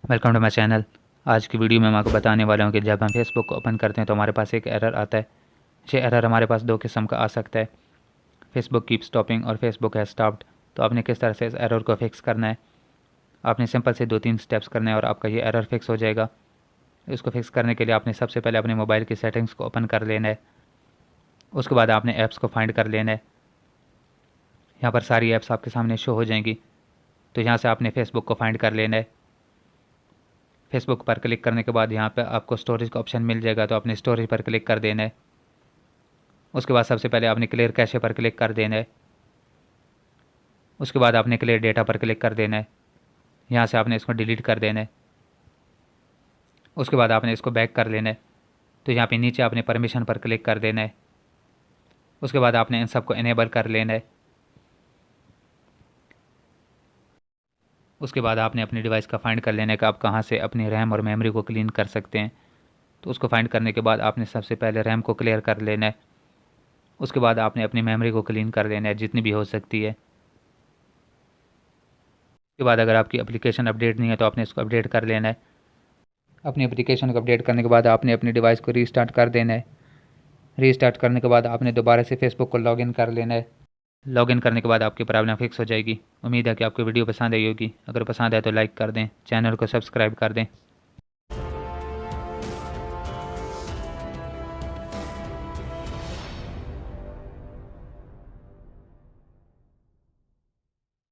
Welcome to my channel. आज की video में मैं आपको बताने वाला हूँ कि जब हम फेसबुक को ओपन करते हैं तो हमारे पास एक एरर आता है। ये एरर हमारे पास दो किस्म का आ सकता है, फेसबुक कीप स्टॉपिंग और फेसबुक हैज़ स्टॉप्ड। तो आपने किस तरह से इस एरर को फिक्स करना है, आपने सिंपल से 2-3 स्टेप्स करने हैं और आपका ये एरर फिक्स हो जाएगा। इसको फिक्स करने के लिए आपने सबसे पहले अपने मोबाइल की सेटिंग्स को ओपन कर लेना है। उसके बाद आपने ऐप्स को फाइंड कर लेना है। यहाँ पर सारी ऐप्स आपके सामने शो हो जाएंगी। तो यहाँ से आपने फेसबुक को फाइंड कर लेना है। फेसबुक पर क्लिक करने के बाद यहाँ पर आपको स्टोरेज का ऑप्शन मिल जाएगा, तो आपने स्टोरेज पर क्लिक कर देना है। उसके बाद सबसे पहले आपने क्लियर कैशे पर क्लिक कर देना है। उसके बाद आपने क्लियर डेटा पर क्लिक कर देना है। यहाँ से आपने इसको डिलीट कर देना है। उसके बाद आपने इसको बैक कर लेना है। तो यहाँ पे नीचे आपने परमिशन पर क्लिक कर देना है। उसके बाद आपने इन सबको इनेबल कर लेना है। उसके बाद आपने अपनी डिवाइस का फाइंड कर लेना है कि आप कहाँ से अपनी रैम और मेमोरी को क्लीन कर सकते हैं। तो उसको फाइंड करने के बाद आपने सबसे पहले रैम को क्लियर कर लेना है। उसके बाद आपने अपनी मेमोरी को क्लीन कर लेना है जितनी भी हो सकती है। उसके बाद अगर आपकी एप्लीकेशन अपडेट नहीं है तो आपने इसको अपडेट कर लेना है। अपनी एप्लीकेशन को अपडेट करने के बाद आपने अपनी डिवाइस को रीस्टार्ट कर देना है। रीस्टार्ट करने के बाद आपने दोबारा से फेसबुक को लॉगिन कर लेना है। लॉगिन करने के बाद आपकी प्रॉब्लम फिक्स हो जाएगी। उम्मीद है कि आपको वीडियो पसंद आई होगी। अगर पसंद आए तो लाइक कर दें, चैनल को सब्सक्राइब कर दें।